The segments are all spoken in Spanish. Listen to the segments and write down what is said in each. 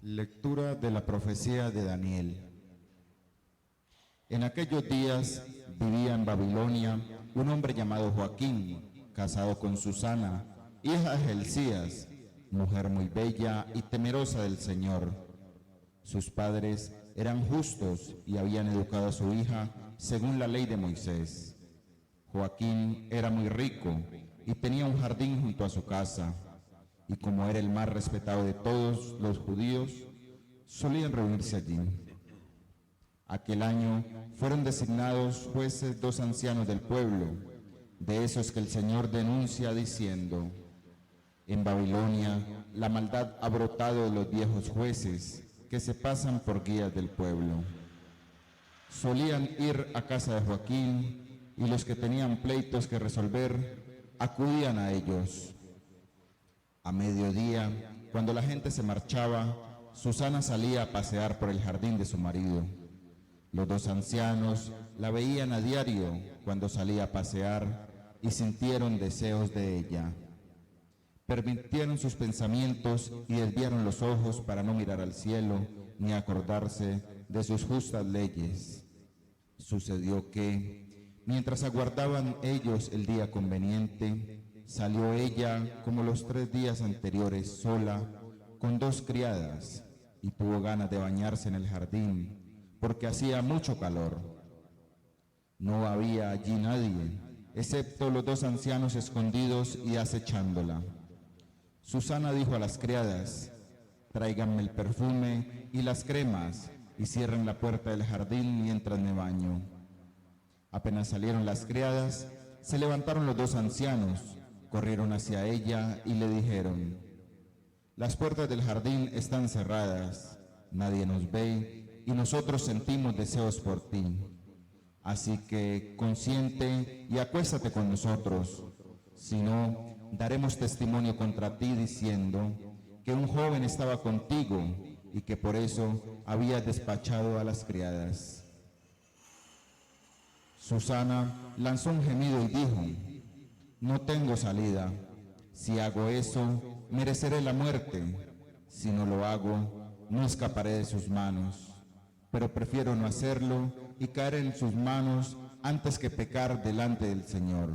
Lectura de la profecía de Daniel. En aquellos días vivía en Babilonia un hombre llamado Joaquín, casado con Susana, hija de Hilcías, mujer muy bella y temerosa del Señor. Sus padres eran justos y habían educado a su hija según la ley de Moisés. Joaquín era muy rico y tenía un jardín junto a su casa, y como era el más respetado de todos los judíos, solían reunirse allí. Aquel año fueron designados jueces 2 ancianos del pueblo, de esos que el Señor denuncia diciendo: en Babilonia la maldad ha brotado de los viejos jueces que se pasan por guías del pueblo. Solían ir a casa de Joaquín y los que tenían pleitos que resolver acudían a ellos. A mediodía, cuando la gente se marchaba, Susana salía a pasear por el jardín de su marido. Los 2 ancianos la veían a diario cuando salía a pasear y sintieron deseos de ella. Permitieron sus pensamientos y desviaron los ojos para no mirar al cielo ni acordarse de sus justas leyes. Sucedió que, mientras aguardaban ellos el día conveniente, salió ella, como los 3 días anteriores, sola, con 2 criadas, y tuvo ganas de bañarse en el jardín, porque hacía mucho calor. No había allí nadie, excepto los 2 ancianos escondidos y acechándola. Susana dijo a las criadas: tráiganme el perfume y las cremas, y cierren la puerta del jardín mientras me baño. Apenas salieron las criadas, se levantaron los 2 ancianos, corrieron hacia ella y le dijeron: las puertas del jardín están cerradas, nadie nos ve y nosotros sentimos deseos por ti. Así que consiente y acuéstate con nosotros, si no, daremos testimonio contra ti diciendo que un joven estaba contigo y que por eso habías despachado a las criadas. Susana lanzó un gemido y dijo: no tengo salida. Si hago eso, mereceré la muerte. Si no lo hago, no escaparé de sus manos. Pero prefiero no hacerlo y caer en sus manos antes que pecar delante del Señor.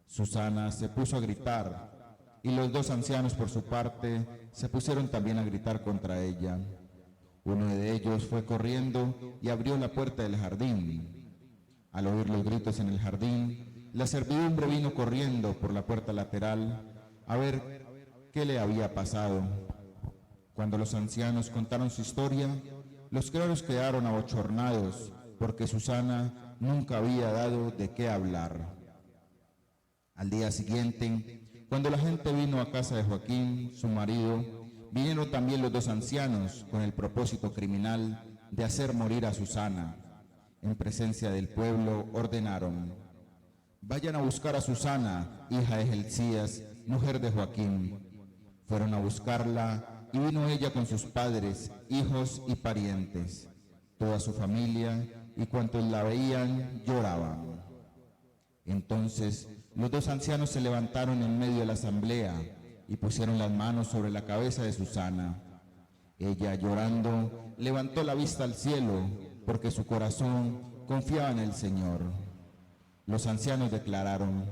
Susana se puso a gritar, y los 2 ancianos por su parte se pusieron también a gritar contra ella. Uno de ellos fue corriendo y abrió la puerta del jardín. Al oír los gritos en el jardín, la servidumbre vino corriendo por la puerta lateral a ver qué le había pasado. Cuando los ancianos contaron su historia, los criados quedaron abochornados porque Susana nunca había dado de qué hablar. Al día siguiente, cuando la gente vino a casa de Joaquín, su marido, vinieron también los 2 ancianos con el propósito criminal de hacer morir a Susana. En presencia del pueblo ordenaron: vayan a buscar a Susana, hija de Hilcías, mujer de Joaquín. Fueron a buscarla y vino ella con sus padres, hijos y parientes. Toda su familia y cuantos la veían lloraban. Entonces los 2 ancianos se levantaron en medio de la asamblea y pusieron las manos sobre la cabeza de Susana. Ella, llorando, levantó la vista al cielo porque su corazón confiaba en el Señor. Los ancianos declararon: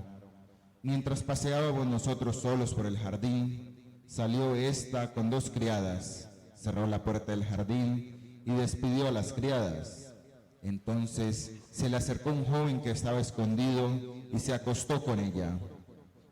mientras paseábamos nosotros solos por el jardín, salió esta con 2 criadas, cerró la puerta del jardín y despidió a las criadas. Entonces se le acercó un joven que estaba escondido y se acostó con ella.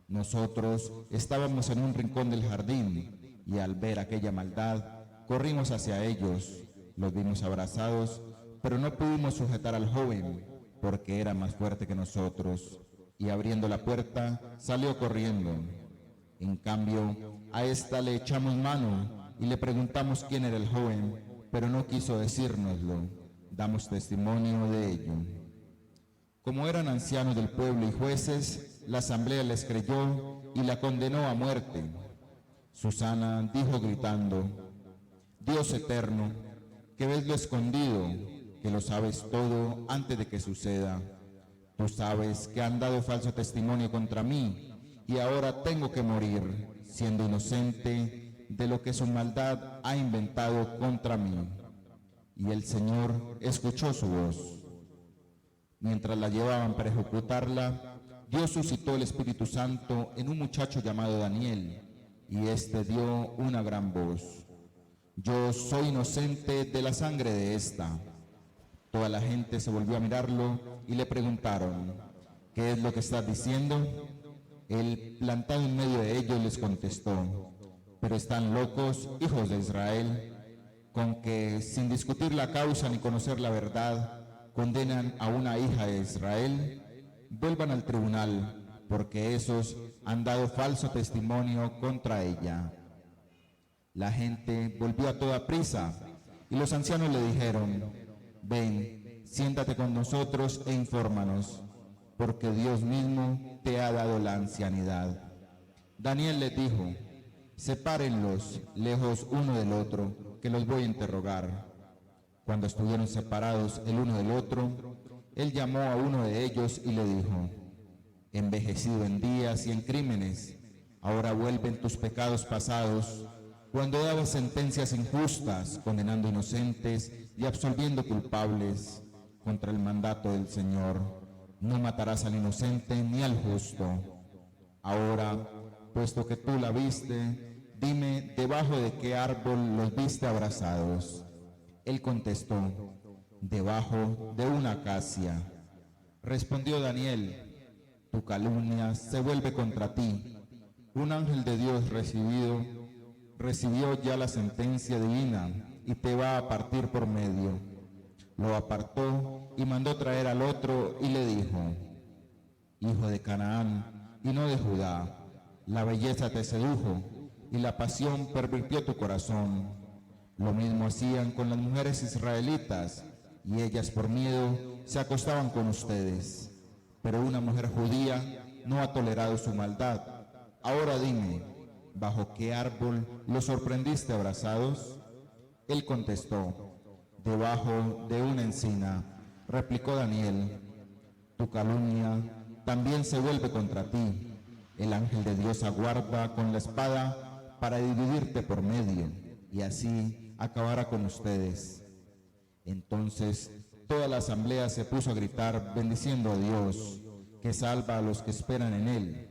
Nosotros estábamos en un rincón del jardín y al ver aquella maldad corrimos hacia ellos. Los vimos abrazados, pero no pudimos sujetar al joven porque era más fuerte que nosotros, y abriendo la puerta salió corriendo. En cambio, a esta le echamos mano y le preguntamos quién era el joven, pero no quiso decírnoslo. Damos testimonio de ello. Como eran ancianos del pueblo y jueces, la asamblea les creyó y la condenó a muerte. Susana dijo gritando: Dios eterno, que ves lo escondido, que lo sabes todo antes de que suceda. Tú sabes que han dado falso testimonio contra mí y ahora tengo que morir, siendo inocente, de lo que su maldad ha inventado contra mí. Y el Señor escuchó su voz. Mientras la llevaban para ejecutarla, Dios suscitó el Espíritu Santo en un muchacho llamado Daniel, y éste dio una gran voz: yo soy inocente de la sangre de esta. Toda la gente se volvió a mirarlo y le preguntaron: ¿qué es lo que estás diciendo? Él, plantado en medio de ellos, les contestó: pero están locos, hijos de Israel, con que, sin discutir la causa ni conocer la verdad, condenan a una hija de Israel. Vuelvan al tribunal, porque esos han dado falso testimonio contra ella. La gente volvió a toda prisa, y los ancianos le dijeron: ven, siéntate con nosotros e infórmanos, porque Dios mismo te ha dado la ancianidad. Daniel les dijo: sepárenlos lejos uno del otro, que los voy a interrogar. Cuando estuvieron separados el uno del otro, él llamó a uno de ellos y le dijo: envejecido en días y en crímenes, ahora vuelven tus pecados pasados, cuando dabas sentencias injustas, condenando inocentes y absolviendo culpables, contra el mandato del Señor: no matarás al inocente ni al justo. Ahora, puesto que tú la viste, dime debajo de qué árbol los viste abrazados. Él contestó: debajo de una acacia. Respondió Daniel: tu calumnia se vuelve contra ti. Un ángel de Dios recibió ya la sentencia divina y te va a partir por medio. Lo apartó y mandó traer al otro y le dijo: hijo de Canaán y no de Judá, la belleza te sedujo y la pasión pervirtió tu corazón. Lo mismo hacían con las mujeres israelitas, y ellas por miedo se acostaban con ustedes. Pero una mujer judía no ha tolerado su maldad. Ahora dime, ¿bajo qué árbol los sorprendiste abrazados? Él contestó: debajo de una encina. Replicó Daniel: tu calumnia también se vuelve contra ti. El ángel de Dios aguarda con la espada para dividirte por medio, y así acabará con ustedes. Entonces toda la asamblea se puso a gritar, bendiciendo a Dios, que salva a los que esperan en él.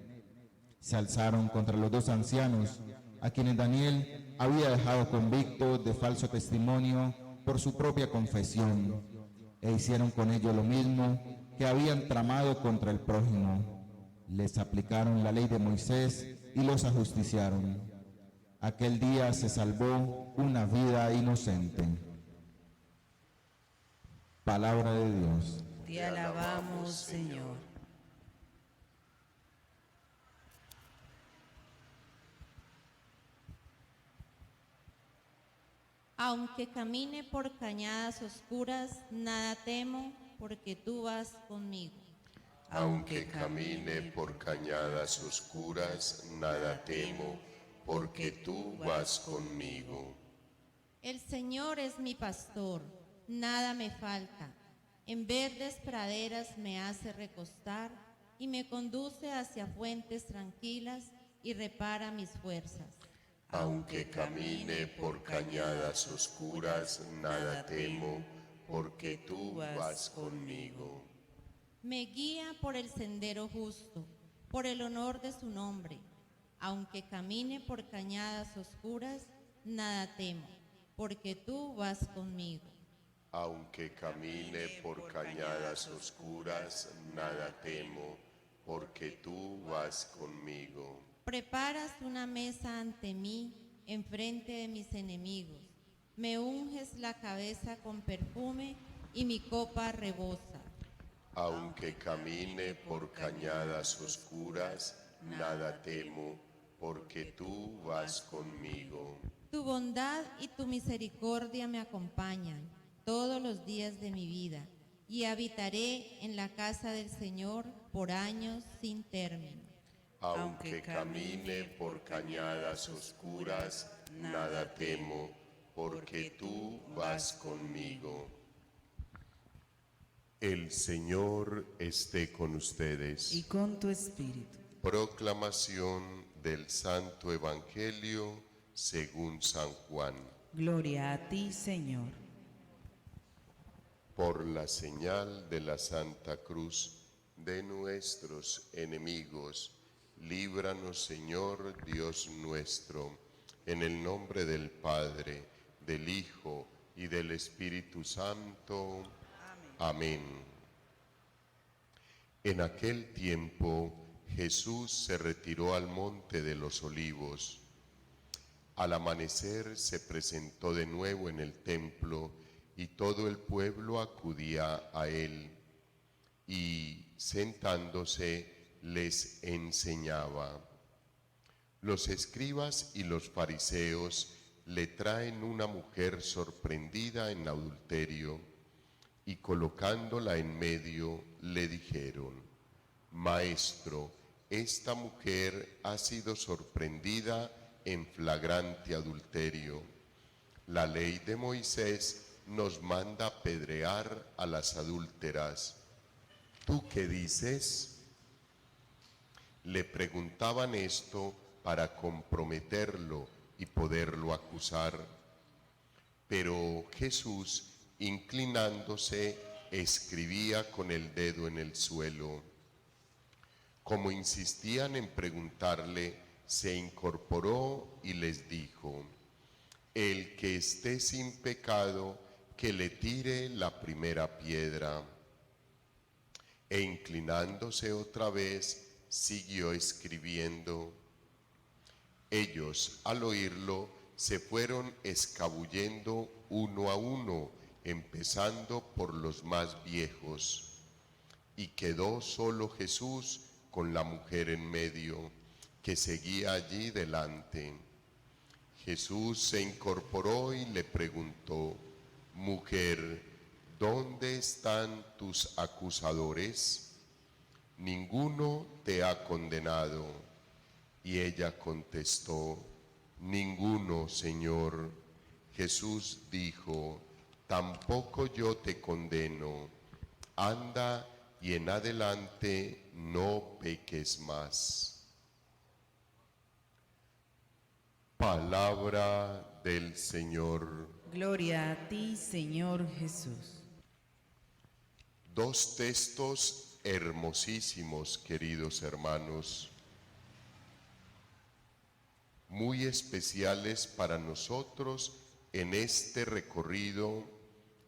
Se alzaron contra los dos ancianos, a quienes Daniel había dejado convictos de falso testimonio por su propia confesión, e hicieron con ellos lo mismo que habían tramado contra el prójimo. Les aplicaron la ley de Moisés y los ajusticiaron. Aquel día se salvó una vida inocente. Palabra de Dios. Te alabamos, Señor. Aunque camine por cañadas oscuras, nada temo, porque tú vas conmigo. Aunque camine por cañadas oscuras, nada temo, porque tú vas conmigo. El Señor es mi pastor, nada me falta. En verdes praderas me hace recostar y me conduce hacia fuentes tranquilas y repara mis fuerzas. Aunque camine por cañadas oscuras, nada temo, porque tú vas conmigo. Me guía por el sendero justo, por el honor de su nombre. Aunque camine por cañadas oscuras, nada temo, porque tú vas conmigo. Aunque camine por cañadas oscuras, nada temo, porque tú vas conmigo. Preparas una mesa ante mí, enfrente de mis enemigos. Me unges la cabeza con perfume y mi copa rebosa. Aunque camine por cañadas oscuras, nada temo, porque tú vas conmigo. Tu bondad y tu misericordia me acompañan todos los días de mi vida, y habitaré en la casa del Señor por años sin término. Aunque camine por cañadas oscuras, nada temo, porque tú vas conmigo. El Señor esté con ustedes. Y con tu espíritu. Proclamación del Santo Evangelio según San Juan. Gloria a ti, Señor. Por la señal de la Santa Cruz de nuestros enemigos, líbranos, Señor Dios nuestro, en el nombre del Padre, del Hijo y del Espíritu Santo. Amén. En aquel tiempo, Jesús se retiró al monte de los Olivos. Al amanecer se presentó de nuevo en el templo y todo el pueblo acudía a él, y sentándose les enseñaba. Los escribas y los fariseos le traen una mujer sorprendida en adulterio, y colocándola en medio le dijeron: Maestro, esta mujer ha sido sorprendida en flagrante adulterio. La ley de Moisés nos manda apedrear a las adúlteras. ¿Tú qué dices? Le preguntaban esto para comprometerlo y poderlo acusar. Pero Jesús, inclinándose, escribía con el dedo en el suelo. Como insistían en preguntarle, se incorporó y les dijo: El que esté sin pecado, que le tire la primera piedra. E inclinándose otra vez, siguió escribiendo. Ellos, al oírlo, se fueron escabullendo uno a uno, empezando por los más viejos. Y quedó solo Jesús con la mujer en medio, que seguía allí delante. Jesús se incorporó y le preguntó: Mujer, ¿dónde están tus acusadores? Ninguno te ha condenado. Y ella contestó: Ninguno, Señor. Jesús dijo: Tampoco yo te condeno. Anda y en adelante no peques más. Palabra del Señor. Gloria a ti, Señor Jesús. Dos textos hermosísimos, queridos hermanos, muy especiales para nosotros en este recorrido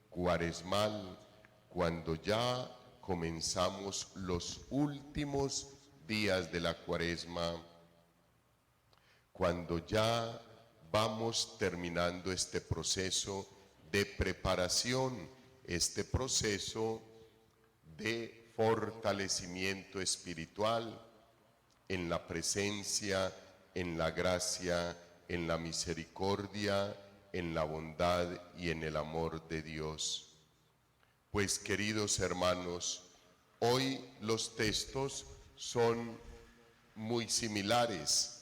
cuaresmal, cuando ya comenzamos los últimos días de la Cuaresma, cuando ya vamos terminando este proceso de preparación, este proceso de fortalecimiento espiritual en la presencia, en la gracia, en la misericordia, en la bondad y en el amor de Dios. Pues, queridos hermanos, hoy los textos son muy similares.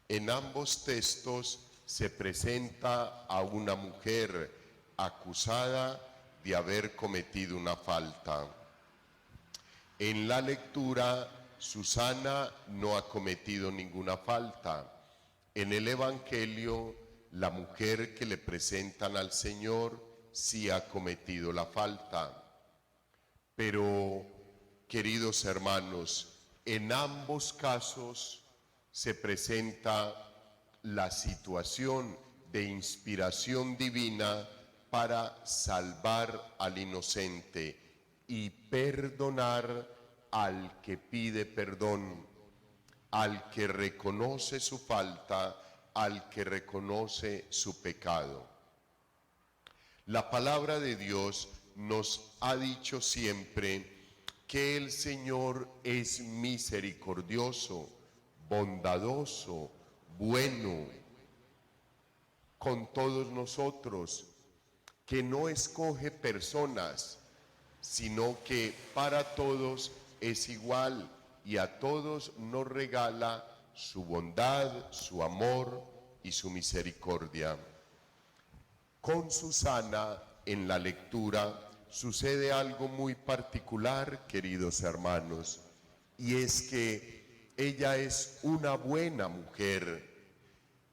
En ambos textos se presenta a una mujer acusada de haber cometido una falta. En la lectura, Susana no ha cometido ninguna falta. En el Evangelio, la mujer que le presentan al Señor sí ha cometido la falta. Pero, queridos hermanos, en ambos casos se presenta la situación de inspiración divina para salvar al inocente y perdonar al que pide perdón, al que reconoce su falta, al que reconoce su pecado. La palabra de Dios nos ha dicho siempre que el Señor es misericordioso, bondadoso, bueno con todos nosotros, que no escoge personas, sino que para todos es igual y a todos nos regala su bondad, su amor y su misericordia. Con Susana, en la lectura, sucede algo muy particular, queridos hermanos, y es que ella es una buena mujer,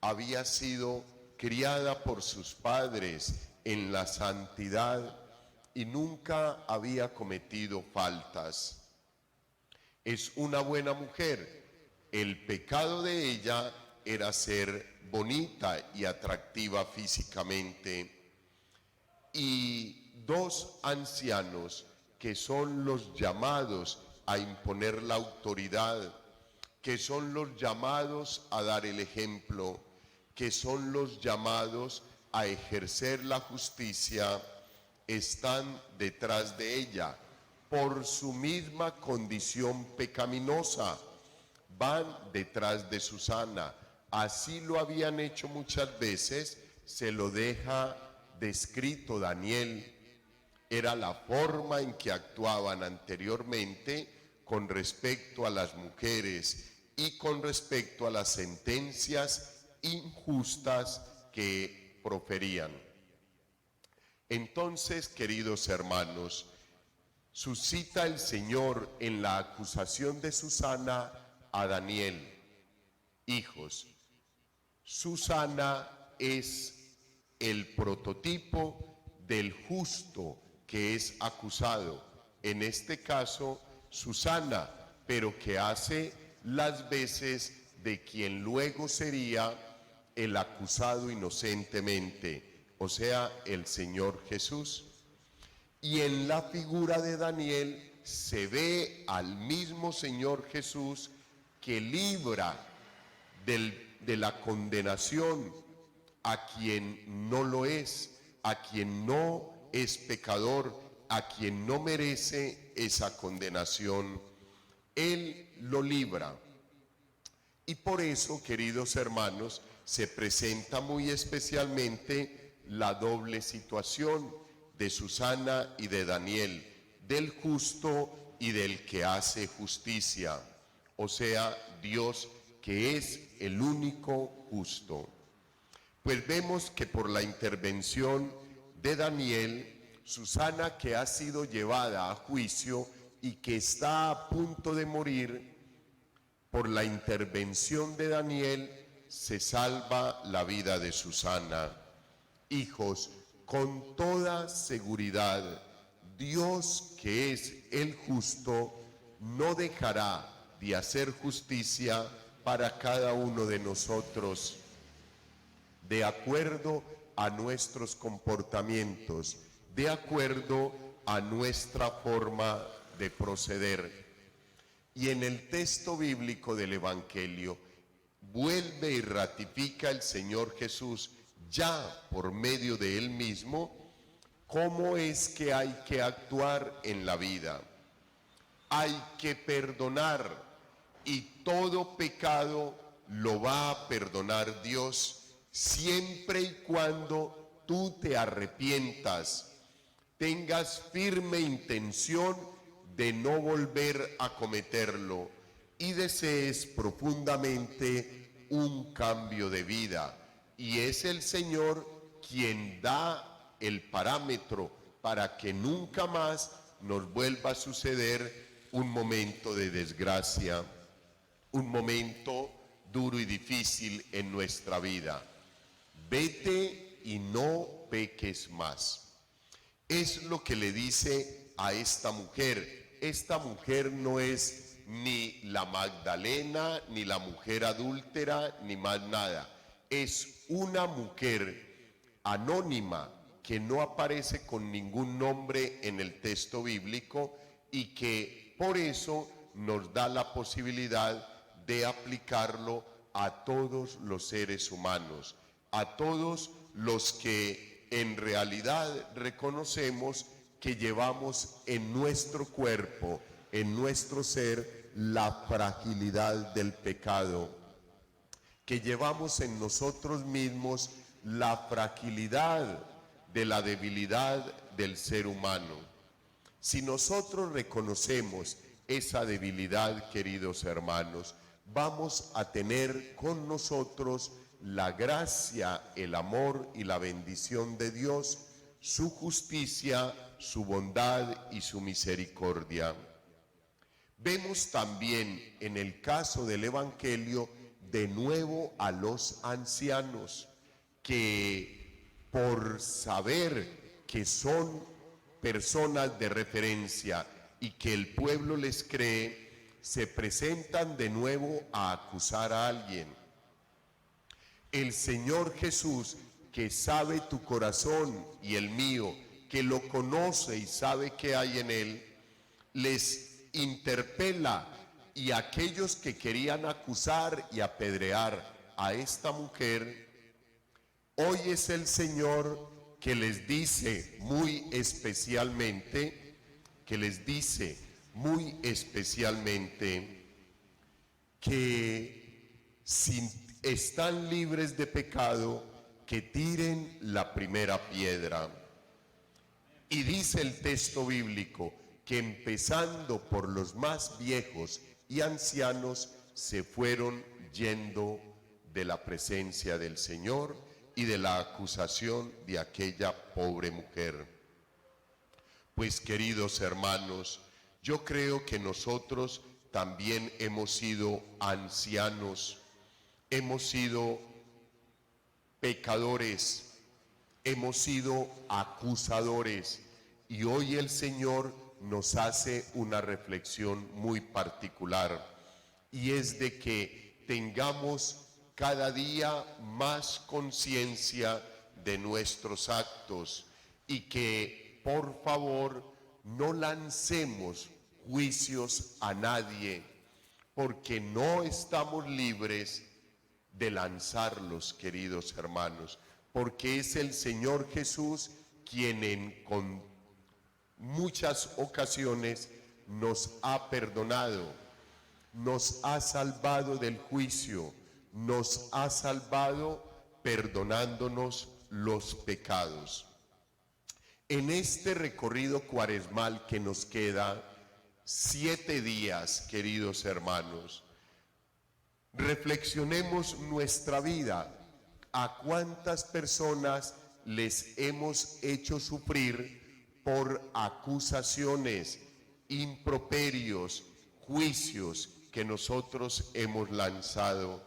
había sido criada por sus padres en la santidad y nunca había cometido faltas. Es una buena mujer. El pecado de ella era ser bonita y atractiva físicamente. Y dos ancianos que son los llamados a imponer la autoridad, que son los llamados a dar el ejemplo, que son los llamados a ejercer la justicia, están detrás de ella por su misma condición pecaminosa. Van detrás de Susana. Así lo habían hecho muchas veces, se lo deja descrito Daniel. Era la forma en que actuaban anteriormente con respecto a las mujeres y con respecto a las sentencias injustas que proferían. Entonces, queridos hermanos, suscita el Señor en la acusación de Susana a Daniel: hijos, Susana es el prototipo del justo que es acusado, en este caso Susana, pero que hace las veces de quien luego sería el acusado inocentemente, o sea, el Señor Jesús. Y en la figura de Daniel se ve al mismo Señor Jesús que libra de la condenación a quien no lo es, a quien no es pecador, a quien no merece esa condenación. Él lo libra. Y por eso, queridos hermanos, se presenta muy especialmente la doble situación de Susana y de Daniel, del justo y del que hace justicia, o sea, Dios que es el único justo. Pues vemos que por la intervención de Daniel, Susana, que ha sido llevada a juicio y que está a punto de morir, por la intervención de Daniel se salva la vida de Susana. Hijos, con toda seguridad, Dios, que es el justo, no dejará de hacer justicia para cada uno de nosotros, de acuerdo a nuestros comportamientos, de acuerdo a nuestra forma de proceder. Y en el texto bíblico del Evangelio vuelve y ratifica el Señor Jesús, ya por medio de Él mismo, cómo es que hay que actuar en la vida. Hay que perdonar, y todo pecado lo va a perdonar Dios, siempre y cuando tú te arrepientas, tengas firme intención de no volver a cometerlo y desees profundamente un cambio de vida. Y es el Señor quien da el parámetro para que nunca más nos vuelva a suceder un momento de desgracia, un momento duro y difícil en nuestra vida. Vete y no peques más. Es lo que le dice a esta mujer. Esta mujer no es ni la Magdalena, ni la mujer adúltera, ni más nada. Es una mujer anónima que no aparece con ningún nombre en el texto bíblico y que por eso nos da la posibilidad de aplicarlo a todos los seres humanos, a todos los que en realidad reconocemos que llevamos en nuestro cuerpo, en nuestro ser, la fragilidad del pecado, que llevamos en nosotros mismos la fragilidad de la debilidad del ser humano. Si nosotros reconocemos esa debilidad, queridos hermanos, vamos a tener con nosotros la gracia, el amor y la bendición de Dios, su justicia, su bondad y su misericordia. Vemos también en el caso del Evangelio de nuevo a los ancianos, que por saber que son personas de referencia y que el pueblo les cree, se presentan de nuevo a acusar a alguien. El Señor Jesús, que sabe tu corazón y el mío, que lo conoce y sabe qué hay en él, les interpela, y aquellos que querían acusar y apedrear a esta mujer, hoy es el Señor que les dice muy especialmente, que si están libres de pecado, que tiren la primera piedra. Y dice el texto bíblico que empezando por los más viejos y ancianos, se fueron yendo de la presencia del Señor y de la acusación de aquella pobre mujer. Pues, queridos hermanos, yo creo que nosotros también hemos sido ancianos, hemos sido pecadores, hemos sido acusadores, y hoy el Señor nos hace una reflexión muy particular, y es de que tengamos cada día más conciencia de nuestros actos y que por favor no lancemos juicios a nadie, porque no estamos libres de lanzarlos, queridos hermanos, porque es el Señor Jesús quien con muchas ocasiones nos ha perdonado, nos ha salvado del juicio, nos ha salvado perdonándonos los pecados. En este recorrido cuaresmal que nos queda 7 días, queridos hermanos, reflexionemos nuestra vida. ¿A cuántas personas les hemos hecho sufrir por acusaciones, improperios, juicios que nosotros hemos lanzado,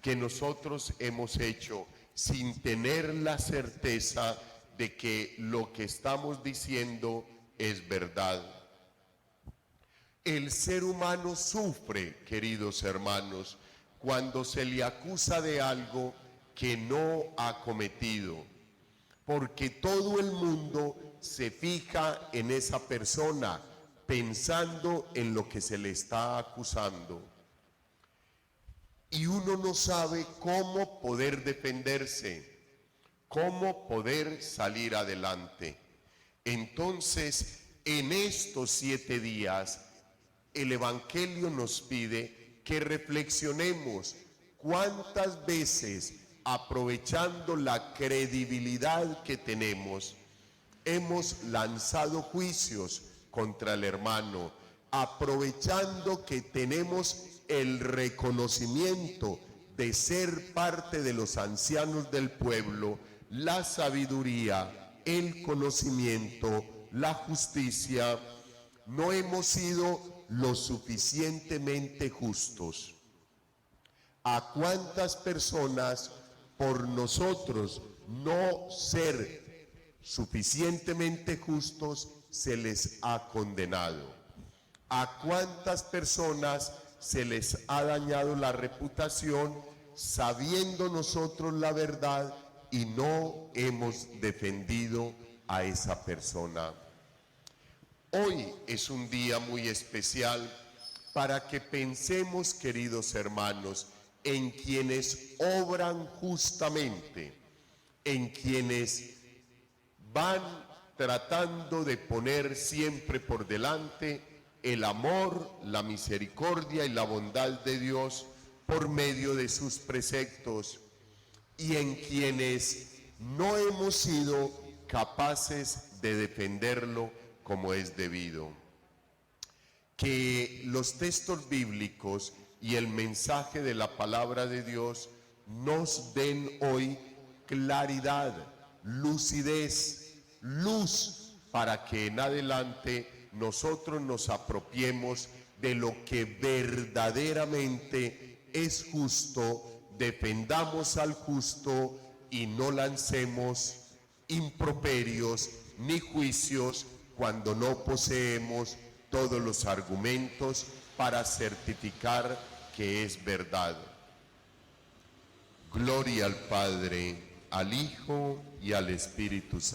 que nosotros hemos hecho sin tener la certeza de que lo que estamos diciendo es verdad? El ser humano sufre, queridos hermanos, cuando se le acusa de algo que no ha cometido, porque todo el mundo se fija en esa persona pensando en lo que se le está acusando, y uno no sabe cómo poder defenderse, cómo poder salir adelante. Entonces, en estos 7 días, el Evangelio nos pide que reflexionemos cuántas veces, aprovechando la credibilidad que tenemos, hemos lanzado juicios contra el hermano, aprovechando que tenemos el reconocimiento de ser parte de los ancianos del pueblo, la sabiduría, el conocimiento, la justicia, no hemos sido lo suficientemente justos. ¿A cuántas personas por nosotros no ser suficientemente justos se les ha condenado? ¿A cuántas personas se les ha dañado la reputación sabiendo nosotros la verdad y no hemos defendido a esa persona? Hoy es un día muy especial para que pensemos, queridos hermanos, en quienes obran justamente, en quienes van tratando de poner siempre por delante el amor, la misericordia y la bondad de Dios por medio de sus preceptos, y en quienes no hemos sido capaces de defenderlo como es debido. Que los textos bíblicos y el mensaje de la palabra de Dios nos den hoy claridad, lucidez, luz, para que en adelante nosotros nos apropiemos de lo que verdaderamente es justo, defendamos al justo y no lancemos improperios ni juicios cuando no poseemos todos los argumentos para certificar que es verdad. Gloria al Padre, al Hijo y al Espíritu Santo.